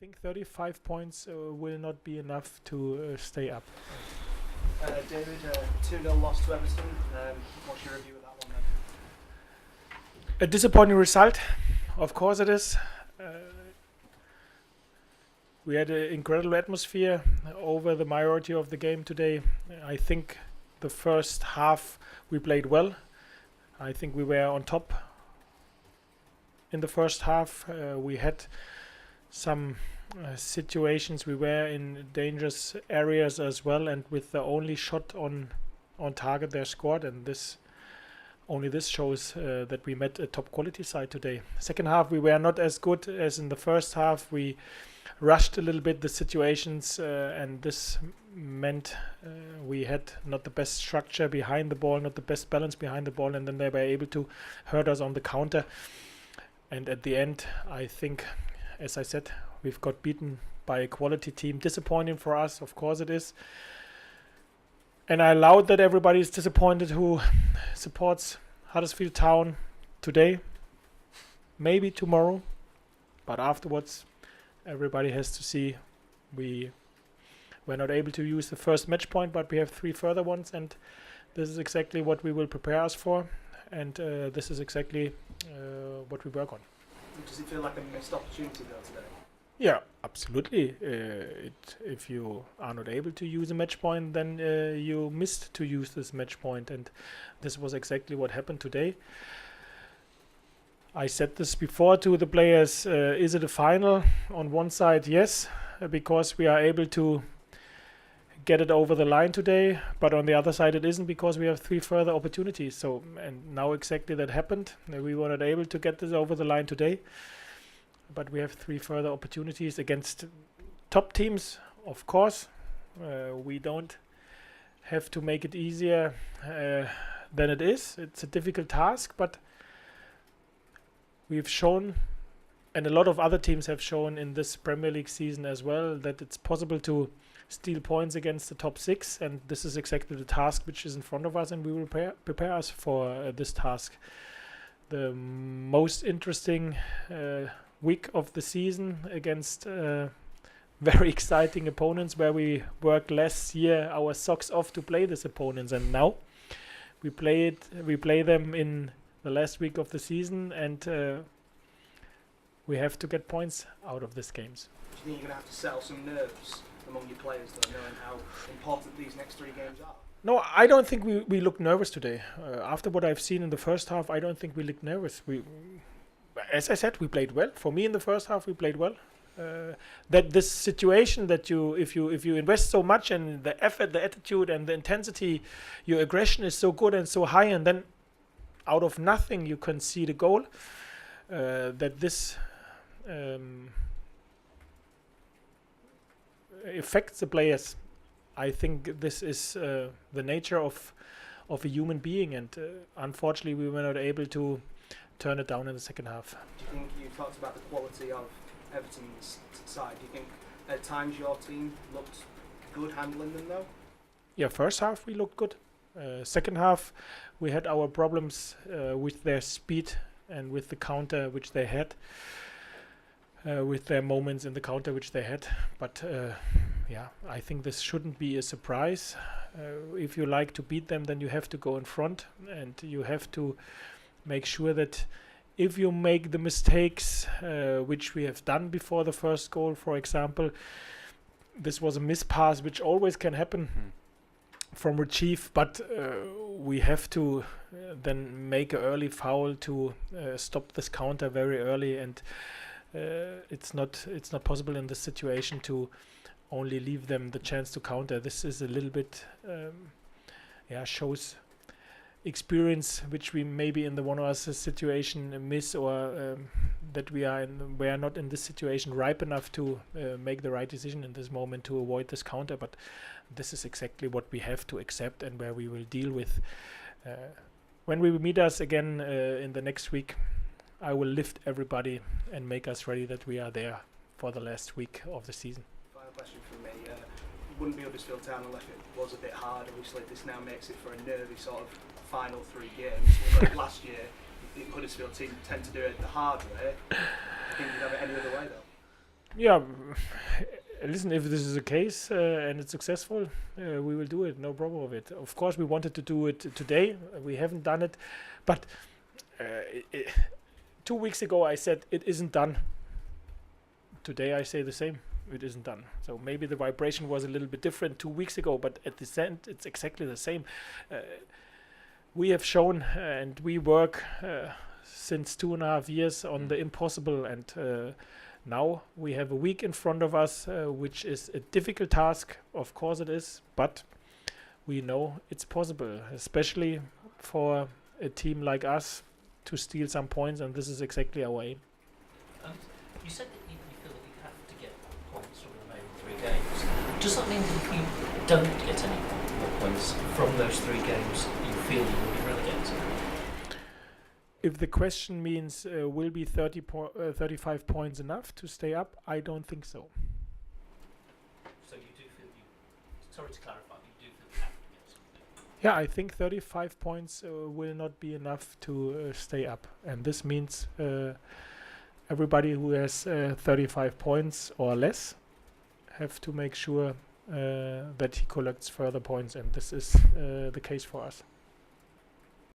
think 35 points will not be enough to stay up. David, 2-0 loss to Everton. What's your review of that one then? A disappointing result, of course it is. We had an incredible atmosphere over the majority of the game today. I think the first half we played well. I think we were on top in the first half. We had some situations. We were in dangerous areas as well, and with the only shot on target they scored, and this shows that we met a top quality side today. Second half we were not as good as in the first half. We rushed a little bit the situations, and this meant we had not the best structure behind the ball, not the best balance behind the ball, and then they were able to hurt us on the counter. And at the end, I think, as I said, we've got beaten by a quality team. Disappointing for us, of course it is. And I allowed that everybody is disappointed who supports Huddersfield Town today, maybe tomorrow, but afterwards everybody has to see we were not able to use the first match point, but we have 3 further ones, and this is exactly what we will prepare us for, and this is exactly what we work on. Does it feel like a missed opportunity though today? Yeah, absolutely. If you are not able to use a match point, then you missed to use this match point, and this was exactly what happened today. I said this before to the players, is it a final? On one side, yes, because we are able to get it over the line today, but on the other side it isn't, because we have 3 further opportunities. So, and now exactly that happened. We were not able to get this over the line today, but we have 3 further opportunities against top teams, of course. We don't have to make it easier than it is. It's a difficult task, but we've shown, and a lot of other teams have shown in this Premier League season as well, that it's possible to steal points against the top 6, and this is exactly the task which is in front of us, and we will prepare us for this task. The most interesting week of the season against very exciting opponents, where we worked last year our socks off to play these opponents, and now we play them in the last week of the season, and we have to get points out of these games. Do you think you're going to have to settle some nerves among your players, though, knowing how important these next 3 games are? No, I don't think we look nervous today. After what I've seen in the first half, I don't think we look nervous. As I said, we played well. For me, in the first half, we played well. That this situation that if you invest so much, and the effort, the attitude, and the intensity, your aggression is so good and so high, and then out of nothing you can see the goal. That this affects the players. I think this is the nature of a human being, and unfortunately we were not able to turn it down in the second half. Do you think, you talked about the quality of Everton's side, do you think at times your team looked good handling them though? Yeah, first half we looked good. Second half we had our problems with their speed and with the counter which they had, with their moments in the counter which they had. But yeah, I think this shouldn't be a surprise. If you like to beat them, then you have to go in front, and you have to make sure that if you make the mistakes which we have done before the first goal, for example, this was a mispass which always can happen from Rajiv, but we have to then make an early foul to stop this counter very early, and it's not possible in this situation to only leave them the chance to counter. This is a little bit shows experience which we maybe in the one of us situation miss, or that we are not in this situation ripe enough to make the right decision in this moment to avoid this counter. But this is exactly what we have to accept, and where we will deal with. When we meet us again in the next week, I will lift everybody and make us ready that we are there for the last week of the season. Final question from me. Wouldn't be Huddersfield Town unless it was a bit hard. Obviously, this now makes it for a nervy sort of final 3 games. Last year, the Huddersfield team tend to do it the hard way. I think you'd have it any other way, though. Yeah, listen, if this is the case and it's successful, we will do it. No problem with it. Of course, we wanted to do it today. We haven't done it, but I 2 weeks ago I said it isn't done. Today I say the same. It isn't done. So maybe the vibration was a little bit different 2 weeks ago, but at the end it's exactly the same. We have shown and we work since 2.5 years on the impossible, and now we have a week in front of us, which is a difficult task. Of course it is, but we know it's possible, especially for a team like us to steal some points, and this is exactly our aim. You said that you feel that you have to get points from the remaining 3 games. Does that mean that if you don't get any more points from those 3 games, you feel you will be relegated? If the question means will be 35 points enough to stay up, I don't think so. So you do feel sorry to clarify, you do feel you have to get something? Yeah, I think 35 points will not be enough to stay up, and this means everybody who has 35 points or less have to make sure that he collects further points, and this is the case for us.